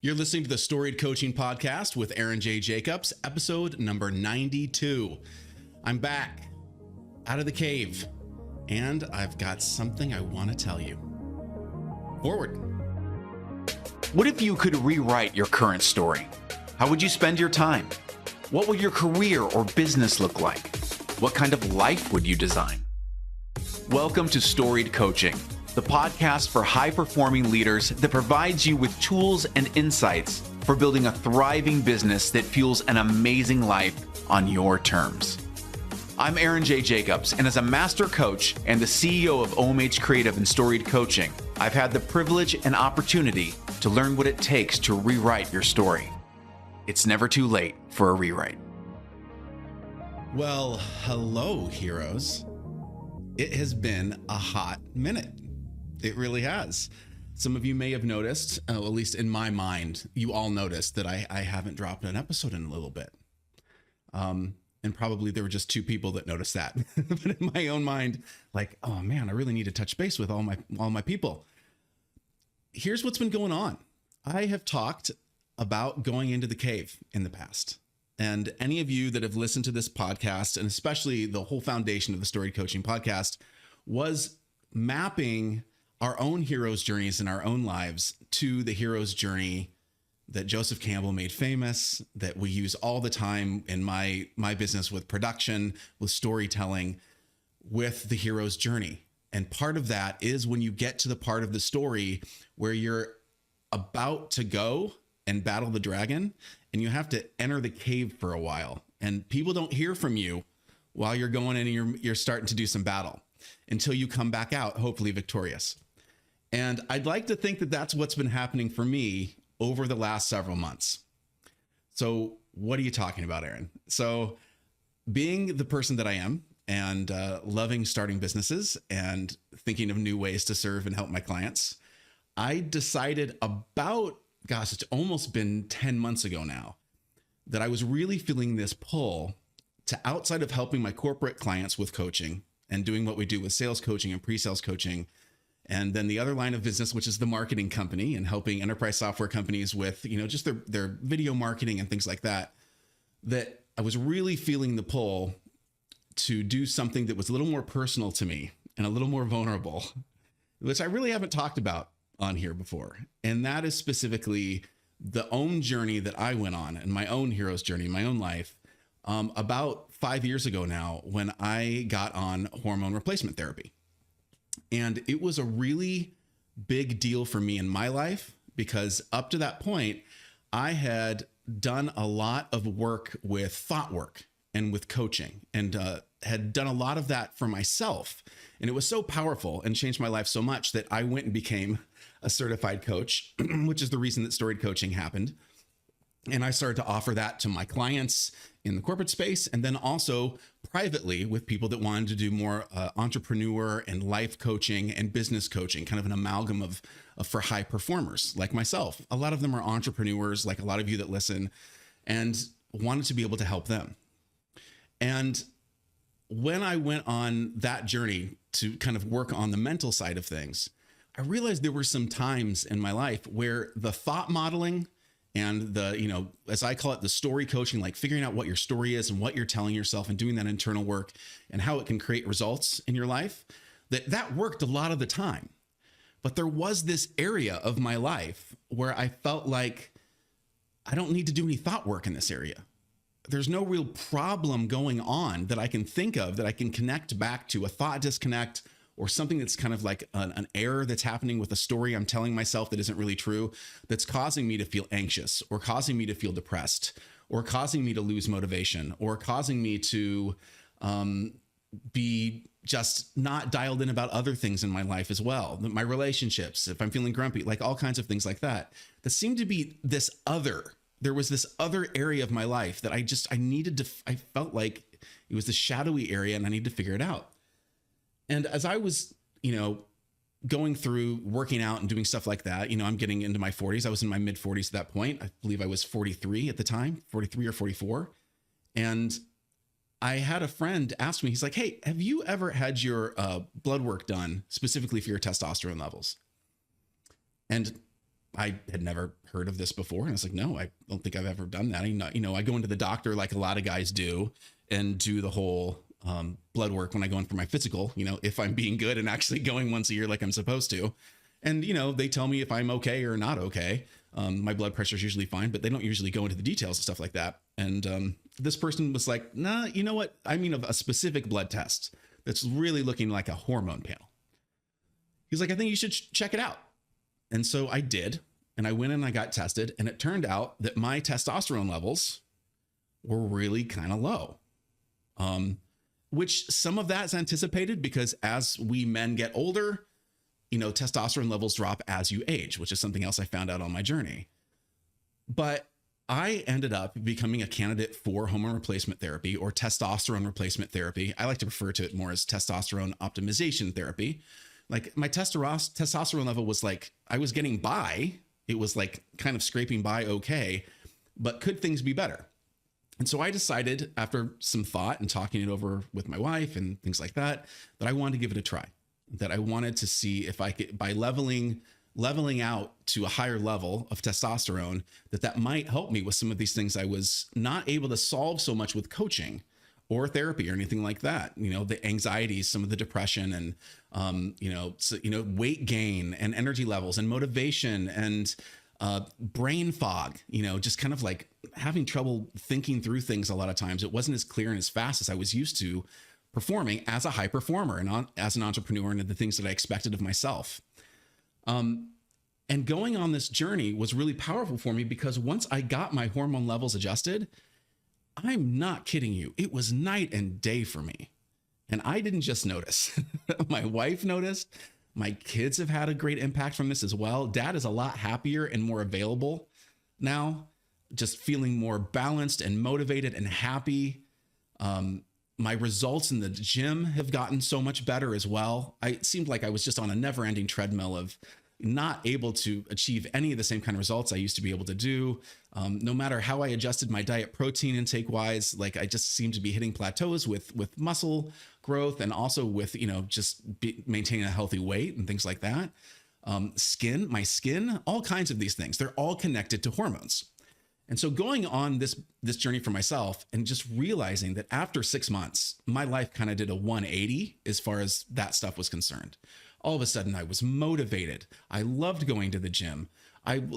You're listening to the Storied Coaching Podcast with Aaron J. Jacobs, episode number 92. I'm back out of the cave, and I've got something I want to tell you. Forward. What if you could rewrite your current story? How would you spend your time? What would your career or business look like? What kind of life would you design? Welcome to Storied Coaching, the podcast for high-performing leaders that provides you with tools and insights for building a thriving business that fuels an amazing life on your terms. I'm Aaron J. Jacobs, and as a master coach and the CEO of OMH Creative and Storied Coaching, I've had the privilege and opportunity to learn what it takes to rewrite your story. It's never too late for a rewrite. Well, hello, heroes. It has been a hot minute. It really has. Some of you may have noticed, at least in my mind, you all noticed that I haven't dropped an episode in a little bit. And probably there were just two people that noticed that. But in my own mind, like, oh man, I really need to touch base with all my people. Here's what's been going on. I have talked about going into the cave in the past. And any of you that have listened to this podcast, and especially the whole foundation of the Storied Coaching Podcast, was mapping our own hero's journeys in our own lives to the hero's journey that Joseph Campbell made famous, that we use all the time in my business with production, with storytelling, with the hero's journey. And part of that is when you get to the part of the story where you're about to go and battle the dragon, and you have to enter the cave for a while. And people don't hear from you while you're going in and you're starting to do some battle until you come back out, hopefully victorious. And I'd like to think that that's what's been happening for me over the last several months. So what are you talking about, Aaron? So being the person that I am and loving starting businesses and thinking of new ways to serve and help my clients, I decided it's almost been 10 months ago now, that I was really feeling this pull to, outside of helping my corporate clients with coaching and doing what we do with sales coaching and pre-sales coaching, and then the other line of business, which is the marketing company and helping enterprise software companies with, just their video marketing and things like that, that I was really feeling the pull to do something that was a little more personal to me and a little more vulnerable, which I really haven't talked about on here before. And that is specifically the own journey that I went on and my own hero's journey, my own life, about 5 years ago now, when I got on hormone replacement therapy. And it was a really big deal for me in my life, because up to that point, I had done a lot of work with thought work and with coaching, and had done a lot of that for myself. And it was so powerful and changed my life so much that I went and became a certified coach, which is the reason that Storied Coaching happened. And I started to offer that to my clients in the corporate space, and then also privately with people that wanted to do more entrepreneur and life coaching and business coaching, kind of an amalgam of for high performers like myself. A lot of them are entrepreneurs, like a lot of you that listen, and wanted to be able to help them. And when I went on that journey to kind of work on the mental side of things, I realized there were some times in my life where the thought modeling and the, as I call it, the story coaching, like figuring out what your story is and what you're telling yourself and doing that internal work and how it can create results in your life, that worked a lot of the time. But there was this area of my life where I felt like I don't need to do any thought work in this area. There's no real problem going on that I can think of that I can connect back to a thought disconnect or something that's kind of like an error that's happening with a story I'm telling myself that isn't really true, that's causing me to feel anxious or causing me to feel depressed or causing me to lose motivation or causing me to be just not dialed in about other things in my life as well. My relationships, if I'm feeling grumpy, like all kinds of things like that. That seemed to be this other. There was this other area of my life that I felt like it was the shadowy area and I needed to figure it out. And as I was, going through working out and doing stuff like that, I'm getting into my 40s. I was in my mid 40s at that point. I believe I was 43 at the time, 43 or 44. And I had a friend ask me, he's like, hey, have you ever had your blood work done specifically for your testosterone levels? And I had never heard of this before. And I was like, no, I don't think I've ever done that. I go into the doctor like a lot of guys do and do the whole blood work when I go in for my physical, if I'm being good and actually going once a year like I'm supposed to. And, they tell me if I'm okay or not okay. My blood pressure is usually fine, but they don't usually go into the details and stuff like that. And this person was like, nah, you know what? I mean, a specific blood test that's really looking like a hormone panel. He's like, I think you should check it out. And so I did. And I went and I got tested. And it turned out that my testosterone levels were really kind of low. Which some of that's anticipated because as we men get older, testosterone levels drop as you age, which is something else I found out on my journey. But I ended up becoming a candidate for hormone replacement therapy or testosterone replacement therapy. I like to refer to it more as testosterone optimization therapy. Like my testosterone level was like, I was getting by. It was like kind of scraping by okay, but could things be better? And so I decided after some thought and talking it over with my wife and things like that, that I wanted to give it a try, that I wanted to see if I could, by leveling out to a higher level of testosterone, that might help me with some of these things I was not able to solve so much with coaching or therapy or anything like that. The anxieties, some of the depression and, weight gain and energy levels and motivation and brain fog, just kind of like having trouble thinking through things a lot of times. It wasn't as clear and as fast as I was used to performing as a high performer and as an entrepreneur and the things that I expected of myself. And going on this journey was really powerful for me because once I got my hormone levels adjusted, I'm not kidding you, it was night and day for me. And I didn't just notice. My wife noticed. My kids have had a great impact from this as well. Dad is a lot happier and more available now, just feeling more balanced and motivated and happy. My results in the gym have gotten so much better as well. It seemed like I was just on a never-ending treadmill of not able to achieve any of the same kind of results I used to be able to do. No matter how I adjusted my diet protein intake wise, like I just seemed to be hitting plateaus with muscle growth and also with, maintaining a healthy weight and things like that. My skin, all kinds of these things, they're all connected to hormones. And so going on this journey for myself and just realizing that after 6 months, my life kind of did a 180 as far as that stuff was concerned. All of a sudden I was motivated. I loved going to the gym.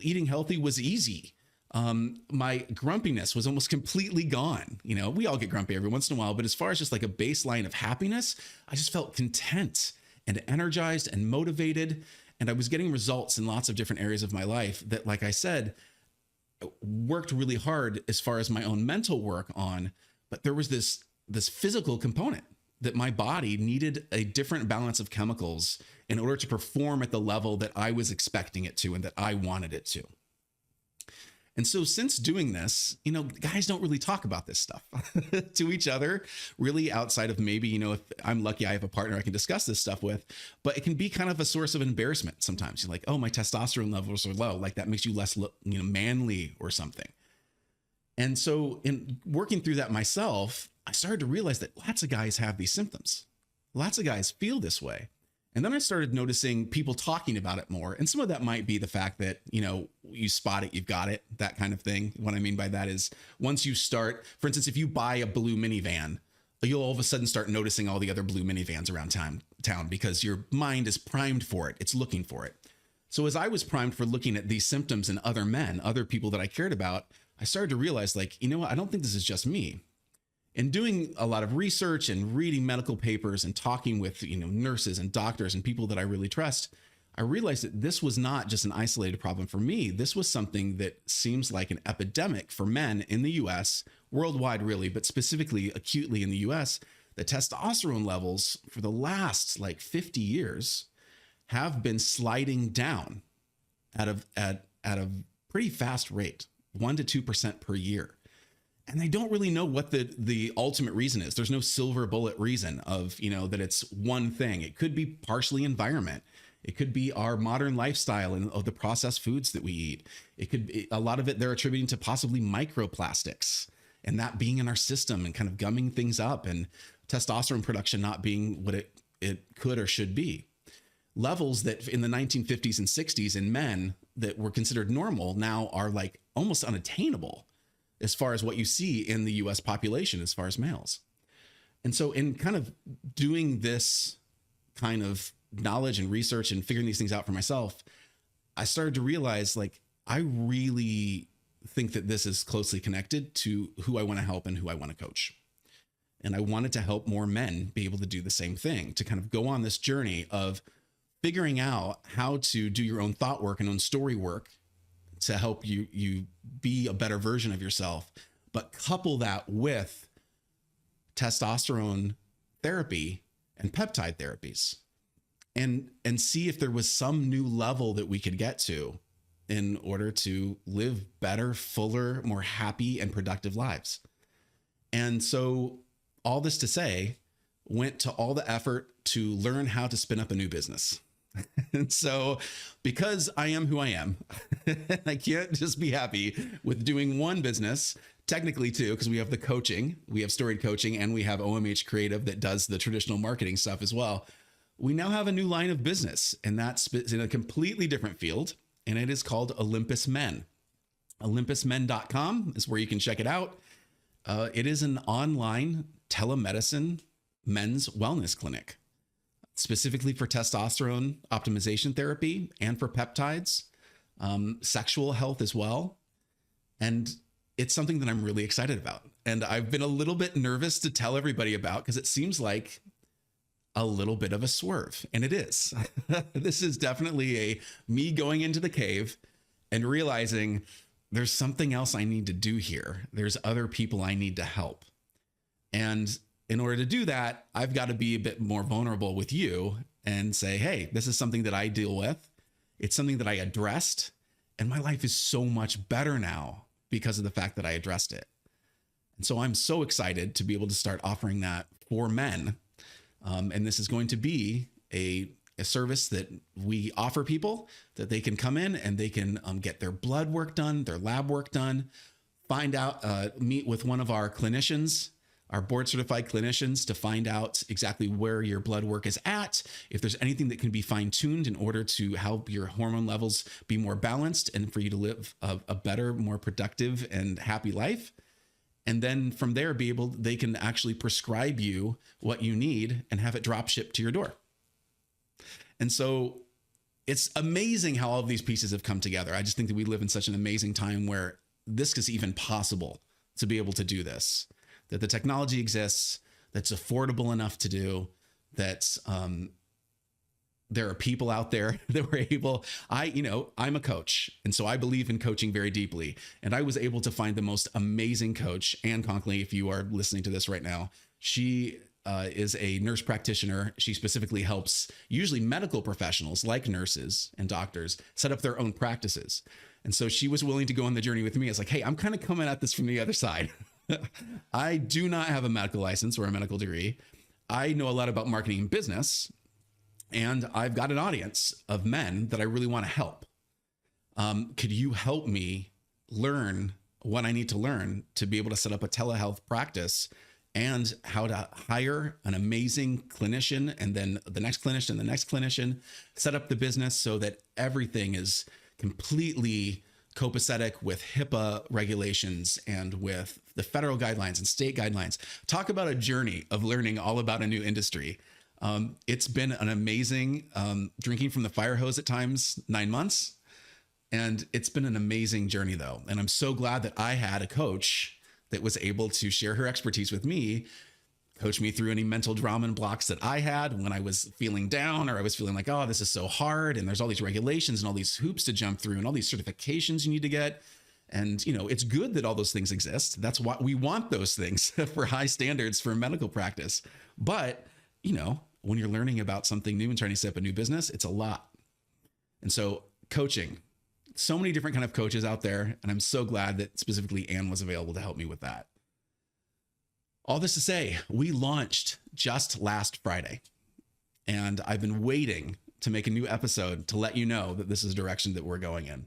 Eating healthy was easy. My grumpiness was almost completely gone. We all get grumpy every once in a while, but as far as just like a baseline of happiness, I just felt content and energized and motivated. And I was getting results in lots of different areas of my life that, like I said, worked really hard as far as my own mental work on, but there was this physical component that my body needed a different balance of chemicals in order to perform at the level that I was expecting it to and that I wanted it to. And so since doing this, guys don't really talk about this stuff to each other, really outside of maybe, if I'm lucky I have a partner I can discuss this stuff with, but it can be kind of a source of embarrassment sometimes. You're like, oh, my testosterone levels are low. Like that makes you less, manly or something. And so in working through that myself, I started to realize that lots of guys have these symptoms. Lots of guys feel this way. And then I started noticing people talking about it more. And some of that might be the fact that, you spot it, you've got it, that kind of thing. What I mean by that is once you start, for instance, if you buy a blue minivan, you'll all of a sudden start noticing all the other blue minivans around town because your mind is primed for it. It's looking for it. So as I was primed for looking at these symptoms in other men, other people that I cared about, I started to realize like, what? I don't think this is just me. In doing a lot of research and reading medical papers and talking with, nurses and doctors and people that I really trust, I realized that this was not just an isolated problem for me. This was something that seems like an epidemic for men in the US, worldwide really, but specifically acutely in the US. The testosterone levels for the last 50 years have been sliding down at a pretty fast rate, 1% to 2% per year. And they don't really know what the ultimate reason is. There's no silver bullet reason of, that it's one thing. It could be partially environment. It could be our modern lifestyle and of the processed foods that we eat. It could be a lot of it they're attributing to possibly microplastics and that being in our system and kind of gumming things up and testosterone production not being what it could or should be. Levels that in the 1950s and 60s in men that were considered normal now are like almost unattainable as far as what you see in the US population as far as males. And so in kind of doing this kind of knowledge and research and figuring these things out for myself, I started to realize like, I really think that this is closely connected to who I want to help and who I want to coach. And I wanted to help more men be able to do the same thing, to kind of go on this journey of figuring out how to do your own thought work and own story work to help you be a better version of yourself, but couple that with testosterone therapy and peptide therapies, and see if there was some new level that we could get to in order to live better, fuller, more happy and productive lives. And so all this to say, went to all the effort to learn how to spin up a new business. And so because I am who I am, I can't just be happy with doing one business, technically two, because we have the coaching, we have storied coaching, and we have OMH Creative that does the traditional marketing stuff as well. We now have a new line of business, and that's in a completely different field, and it is called Olympus Men. OlympusMen.com is where you can check it out. It is an online telemedicine men's wellness clinic, specifically for testosterone optimization therapy and for peptides, sexual health as well. And it's something that I'm really excited about. And I've been a little bit nervous to tell everybody about, because it seems like a little bit of a swerve. And it is. This is definitely me going into the cave and realizing there's something else I need to do here. There's other people I need to help. And in order to do that, I've got to be a bit more vulnerable with you and say, hey, this is something that I deal with. It's something that I addressed, and my life is so much better now because of the fact that I addressed it. And so I'm so excited to be able to start offering that for men. And this is going to be a service that we offer people, that they can come in and they can get their blood work done, their lab work done, find out, meet with one of our clinicians, our board certified clinicians, to find out exactly where your blood work is at, if there's anything that can be fine tuned in order to help your hormone levels be more balanced and for you to live a better, more productive and happy life. And then from there, they can actually prescribe you what you need and have it drop shipped to your door. And so it's amazing how all of these pieces have come together. I just think that we live in such an amazing time where this is even possible to be able to do this, that the technology exists, that's affordable enough to do, that there are people out there that were able, I'm a coach. And so I believe in coaching very deeply. And I was able to find the most amazing coach, Ann Conkley, if you are listening to this right now. She is a nurse practitioner. She specifically helps usually medical professionals like nurses and doctors set up their own practices. And so she was willing to go on the journey with me. It's like, hey, I'm kind of coming at this from the other side. I do not have a medical license or a medical degree. I know a lot about marketing and business, and I've got an audience of men that I really want to help. Could you help me learn what I need to learn to be able to set up a telehealth practice, and how to hire an amazing clinician, and then the next clinician and the next clinician, set up the business so that everything is completely copacetic with HIPAA regulations and with the federal guidelines and state guidelines. Talk about a journey of learning all about a new industry. It's been an amazing drinking from the fire hose at times, 9 months. And it's been an amazing journey though. And I'm so glad that I had a coach that was able to share her expertise with me, coach me through any mental drama and blocks that I had when I was feeling down, or I was feeling like, oh, this is so hard. And there's all these regulations and all these hoops to jump through and all these certifications you need to get. And, it's good that all those things exist. That's why we want those things for high standards for medical practice. But, when you're learning about something new and trying to set up a new business, it's a lot. And so coaching, so many different kind of coaches out there. And I'm so glad that specifically Ann was available to help me with that. All this to say, we launched just last Friday, and I've been waiting to make a new episode to let you know that this is the direction that we're going in.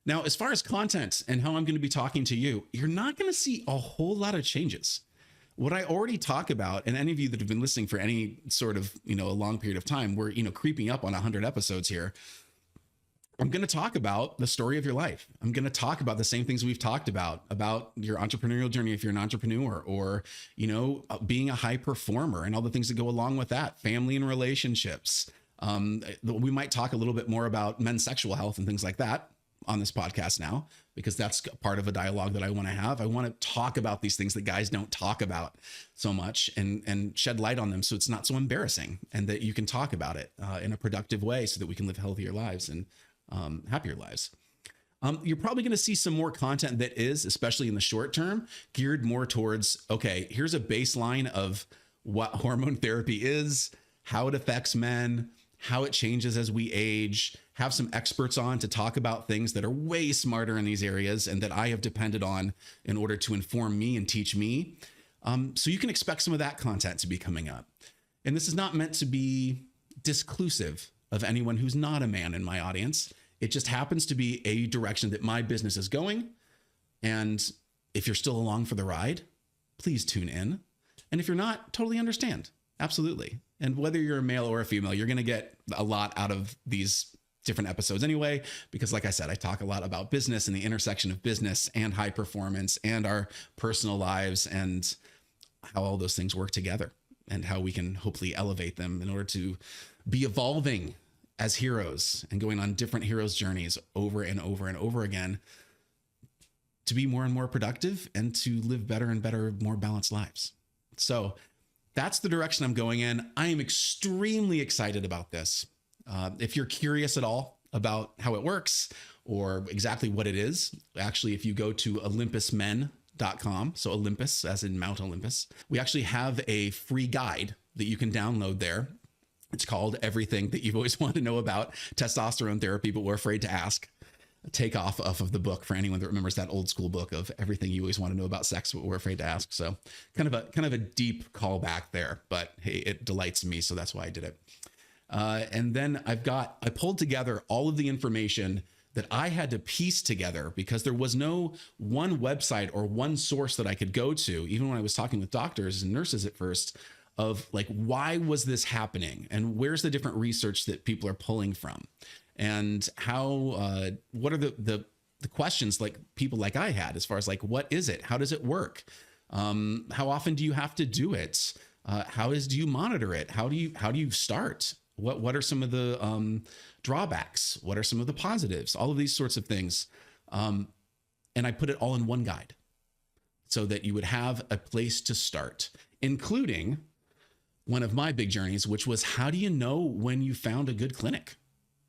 Now, as far as content and how I'm going to be talking to you, you're not going to see a whole lot of changes. What I already talk about, and any of you that have been listening for any sort of, a long period of time, we're, creeping up on 100 episodes here. I'm going to talk about the story of your life. I'm going to talk about the same things we've talked about your entrepreneurial journey if you're an entrepreneur, or, being a high performer and all the things that go along with that, family and relationships. We might talk a little bit more about men's sexual health and things like that on this podcast now, because that's part of a dialogue that I want to have. I want to talk about these things that guys don't talk about so much, and shed light on them so it's not so embarrassing, and that you can talk about it in a productive way so that we can live healthier lives and happier lives. You're probably going to see some more content that is, especially in the short term, geared more towards, okay, here's a baseline of what hormone therapy is, how it affects men, how it changes as we age, have some experts on to talk about things that are way smarter in these areas and that I have depended on in order to inform me and teach me. So you can expect some of that content to be coming up. And this is not meant to be disclusive of anyone who's not a man in my audience. It just happens to be a direction that my business is going. And if you're still along for the ride, please tune in. And if you're not, totally understand. Absolutely. And whether you're a male or a female, you're going to get a lot out of these different episodes anyway, because like I said, I talk a lot about business and the intersection of business and high performance and our personal lives and how all those things work together and how we can hopefully elevate them in order to be evolving as heroes and going on different heroes' journeys over and over and over again to be more and more productive and to live better and better, more balanced lives. So that's the direction I'm going in. I am extremely excited about this. If you're curious at all about how it works or exactly what it is, actually, if you go to olympusmen.com, so Olympus as in Mount Olympus, we actually have a free guide that you can download there. It's called Everything That You've Always Wanted to Know About Testosterone Therapy, But We're Afraid to Ask. Take off of the book for anyone that remembers that old school book of Everything You Always Want to Know About Sex, But We're Afraid to Ask. So kind of a deep callback there, but hey, it delights me. So that's why I did it. And then I pulled together all of the information that I had to piece together because there was no one website or one source that I could go to, even when I was talking with doctors and nurses at first, of like, why was this happening? And where's the different research that people are pulling from? And how, what are the questions like people like I had as far as like, what is it? How does it work? How often do you have to do it? Do you monitor it? How do you start? What are some of the drawbacks? What are some of the positives? All of these sorts of things. And I put it all in one guide so that you would have a place to start, including one of my big journeys, which was how do you know when you found a good clinic?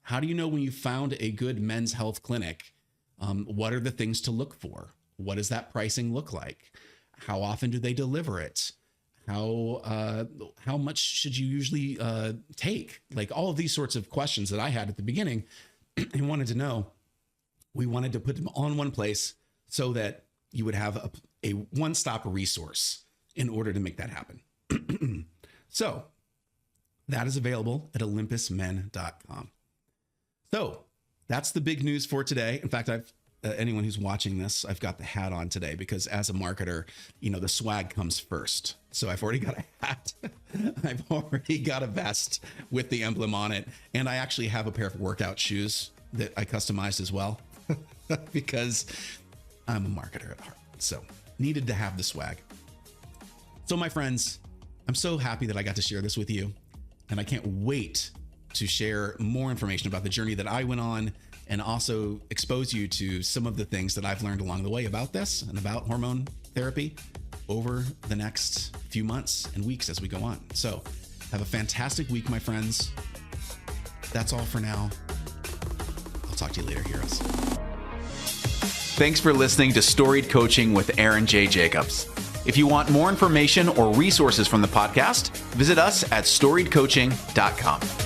How do you know when you found a good men's health clinic? What are the things to look for? What does that pricing look like? How often do they deliver it? How much should you usually take? Like all of these sorts of questions that I had at the beginning and wanted to know. We wanted to put them all in one place so that you would have a one-stop resource in order to make that happen. So that is available at olympusmen.com. So that's the big news for today. In fact, anyone who's watching this, I've got the hat on today because as a marketer, the swag comes first. So I've already got a hat. I've already got a vest with the emblem on it. And I actually have a pair of workout shoes that I customized as well because I'm a marketer at heart. So needed to have the swag. So my friends, I'm so happy that I got to share this with you. And I can't wait to share more information about the journey that I went on and also expose you to some of the things that I've learned along the way about this and about hormone therapy over the next few months and weeks as we go on. So have a fantastic week, my friends. That's all for now. I'll talk to you later, heroes. Thanks for listening to Storied Coaching with Aaron J. Jacobs. If you want more information or resources from the podcast, visit us at storiedcoaching.com.